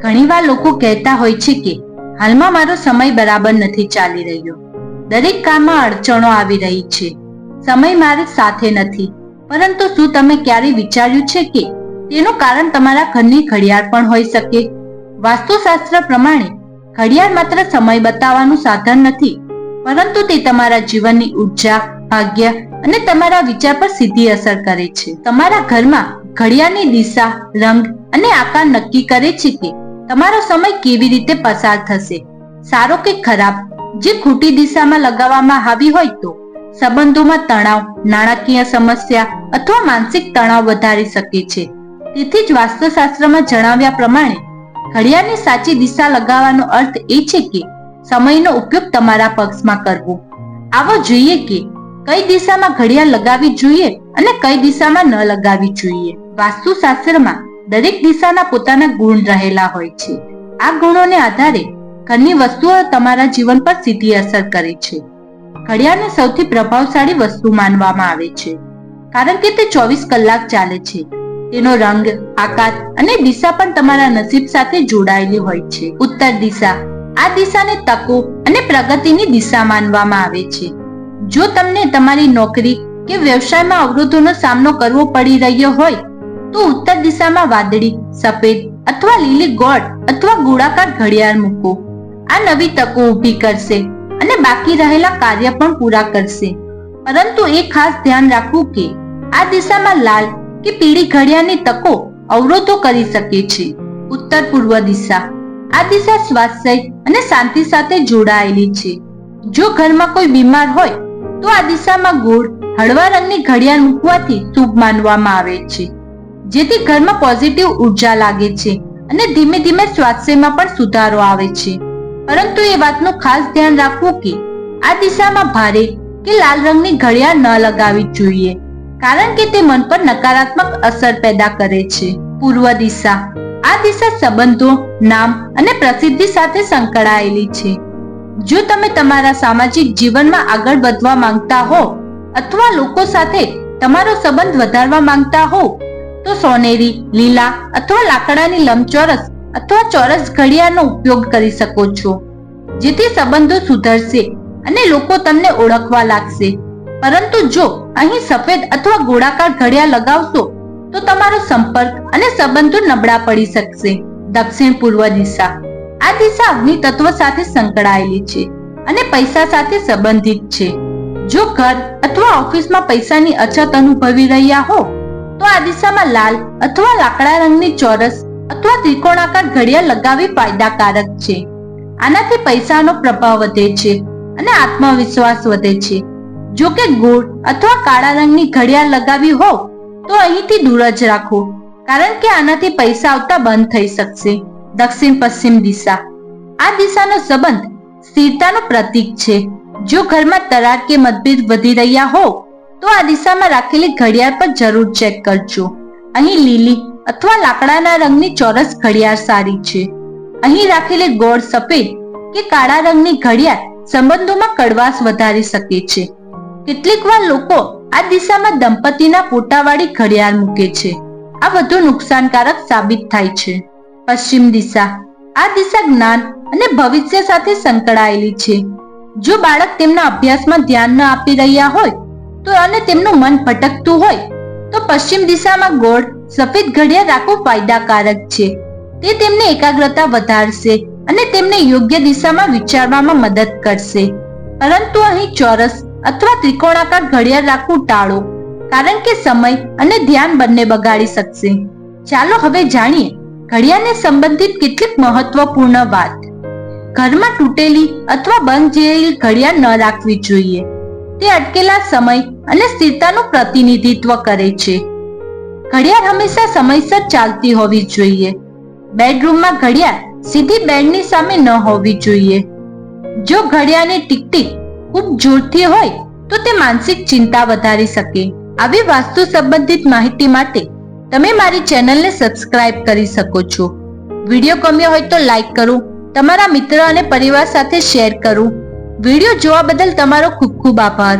ઘણીવાર લોકો કહેતા હોય છે કે હાલમાં મારો સમય બરાબર નથી ચાલી રહ્યો, દરેક કામમાં અડચણો આવી રહી છે, સમય મારી સાથે નથી. પરંતુ શું તમે ક્યારેય વિચાર્યું છે કે તેનું કારણ તમારા ઘરની ઘડિયાળ પણ હોઈ શકે? વાસ્તુશાસ્ત્ર પ્રમાણે ઘડિયાળ માત્ર સમય બતાવવાનું સાધન નથી, પરંતુ તે તમારા જીવનની ઉર્જા, ભાગ્ય અને તમારા વિચાર પર સીધી અસર કરે છે. તમારા ઘરમાં ઘડિયાળની દિશા, રંગ અને આકાર નક્કી કરે છે કે તમારો સમય કેવી રીતે પસાર થશે, સારો કે ખરાબ. જે ખોટી દિશામાં લગાવવામાં આવી હોય તો સંબંધોમાં તણાવ, નાણાકીય સમસ્યા અથવા માનસિક તણાવ વધારી શકે છે. તેથી જ વાસ્તુશાસ્ત્રમાં જણાવ્યા પ્રમાણે ઘડિયાળની સાચી દિશા લગાવવાનો અર્થ એ છે કે સમયનો ઉપયોગ તમારા પક્ષમાં કરવો. આવો જોઈએ કે કઈ દિશામાં ઘડિયાળ લગાવવી જોઈએ અને કઈ દિશામાં ન લગાવવી જોઈએ. વાસ્તુશાસ્ત્રમાં દરેક દિશાના પોતાના ગુણ રહેલા હોય છે. આ ગુણોને આધારે ઘરની વસ્તુઓ તમારા જીવન પર સીધી અસર કરે છે. ઘડિયાળને સૌથી પ્રભાવશાળી વસ્તુ માનવામાં આવે છે, કારણ કે તે 24 કલાક ચાલે છે. તેનો રંગ, આકાર અને દિશા પણ તમારા નસીબ સાથે જોડાયેલી હોય છે. ઉત્તર દિશા. આ દિશાને તકો અને પ્રગતિની દિશા માનવામાં આવે છે. જો તમને તમારી નોકરી કે વ્યવસાયમાં અવરોધોનો સામનો કરવો પડી રહ્યો હોય તો ઉત્તર દિશામાં વાદળી, સફેદ અથવા લીલી ગોળ અથવા ગોળાકાર ઘડિયાળ મૂકો. આ નવી તકો ઊભી કરશે અને બાકી રહેલા કાર્ય પણ પૂરા કરશે. પરંતુ એ ખાસ ધ્યાન રાખવું કે આ દિશામાં લાલ કે પીળી ઘડિયાળની તકો અવરોધો કરી શકે છે. ઉત્તર પૂર્વ દિશા. આ દિશા સ્વાસ્થ્ય અને શાંતિ સાથે જોડાયેલી છે. જો ઘરમાં કોઈ બીમાર હોય તો આ દિશામાં ગોળ, હળવા રંગની ઘડિયાળ મૂકવાથી શુભ માનવામાં આવે છે, જેથી ઘરમાં પોઝિટિવ ઉર્જા લાગે છે અને ધીમે ધીમે સ્વાસ્થ્યમાં પણ સુધારો આવે છે. પરંતુ એ વાતનું ખાસ ધ્યાન રાખવું કે આ દિશામાં ભારે કે લાલ રંગની ઘડિયાળ ન લગાવવી જોઈએ, કારણ કે તે મન પર નકારાત્મક અસર પેદા કરે છે. પૂર્વ દિશા. આ દિશા સંબંધો, નામ અને પ્રસિદ્ધિ સાથે સંકળાયેલી છે. જો તમે તમારા સામાજિક જીવનમાં આગળ વધવા માંગતા હો અથવા લોકો સાથે તમારો સંબંધ વધારવા માંગતા હો તો સોનેરી, લીલા અથવા લાકડાની લંબચોરસ અથવા ચોરસ ઘડિયાળનો ઉપયોગ કરી શકો છો, જેથી સંબંધો સુધરશે અને લોકો તમને ઓળખવા લાગશે. પરંતુ જો અહીં સફેદ અથવા ગોળાકાર ઘડિયાળ લગાવશો તો તમારો સંપર્ક અને સંબંધો નબળા પડી શકશે. દક્ષિણ પૂર્વ દિશા. આ દિશા અગ્નિ તત્વ સાથે સંકળાયેલી છે અને પૈસા સાથે સંબંધિત છે. જો ઘર અથવા ઓફિસમાં પૈસાની અછત અનુભવી રહ્યા હો તો આ દિશામાં લાલ અથવા લાકડા રંગની ચોરસ અથવા ત્રિકોણાકાર ઘડિયાળ લગાવવી ફાયદાકારક છે. આનાથી પૈસાનો પ્રભાવ વધે છે અને આત્મવિશ્વાસ વધે છે. જો કે ગોળ અથવા કાળા રંગની ઘડિયાળ લગાવી હો તો અહીંથી દૂર જ રાખો, કારણ કે આનાથી પૈસા આવતા બંધ થઈ શકશે. દક્ષિણ પશ્ચિમ દિશા. આ દિશાનો સંબંધ સ્થિરતાનું પ્રતીક છે. જો ઘરમાં તરાર કે મતભેદ વધી રહ્યા હો તો આ દિશામાં રાખેલી ઘડિયાળ પર જરૂર ચેક કરજો. અહીં લીલી અથવા લાકડાના રંગની ચોરસ ઘડિયાળ સારી છે. અહીં રાખેલી ગોળ, સફેદ કે કાળા રંગની ઘડિયાળ સંબંધોમાં કડવાશ વધારી શકે છે. કેટલીક વાર લોકો આ દિશામાં દંપતીના ફોટાવાળી ઘડિયાળ મૂકે છે. આ વધુ નુકસાનકારક સાબિત થાય છે. પશ્ચિમ દિશા. આ દિશા જ્ઞાન અને ભવિષ્ય સાથે સંકળાયેલી છે. જો બાળક તેમના અભ્યાસમાં ધ્યાન ન આપી રહ્યા હોય તો અને તેમનું મન ભટકતું હોય તો પશ્ચિમ દિશામાં ગોળ, સફેદ ઘડિયાળ રાખવું ફાયદાકારક છે. તે તેમને એકાગ્રતા વધારશે અને તેમને યોગ્ય દિશામાં વિચારવામાં મદદ કરશે. પરંતુ અહીં ચોરસ અથવા ત્રિકોણાકાર ઘડિયાળ રાખવું ટાળો, કારણ કે સમય અને ધ્યાન બંને બગાડી શકશે. ચાલો હવે જાણીએ ઘડિયાળને સંબંધિત કેટલીક મહત્વપૂર્ણ વાત. ઘરમાં તૂટેલી અથવા બંધ થયેલી ઘડિયાળ ન રાખવી જોઈએ. તે અટકેલા સમય અને સ્થિરતાનું પ્રતિનિધિત્વ કરે છે. ઘડિયાળ હંમેશા સમયસર ચાલતી હોવી જોઈએ. બેડરૂમમાં ઘડિયાળ સીધી બેડની સામે ન હોવી જોઈએ. જો ઘડિયાળની ટીક-ટીક ખૂબ જોરથી હોય તો તે માનસિક ચિંતા વધારી શકે. આવી વાસ્તુ સંબંધિત માહિતી માટે તમે મારી ચેનલને સબસ્ક્રાઇબ કરી શકો છો. વિડીયો ગમ્યો હોય તો લાઈક કરો, તમારા મિત્ર અને પરિવાર સાથે શેર કરો. વિડીયો જોવા બદલ તમારો ખૂબ ખૂબ આભાર.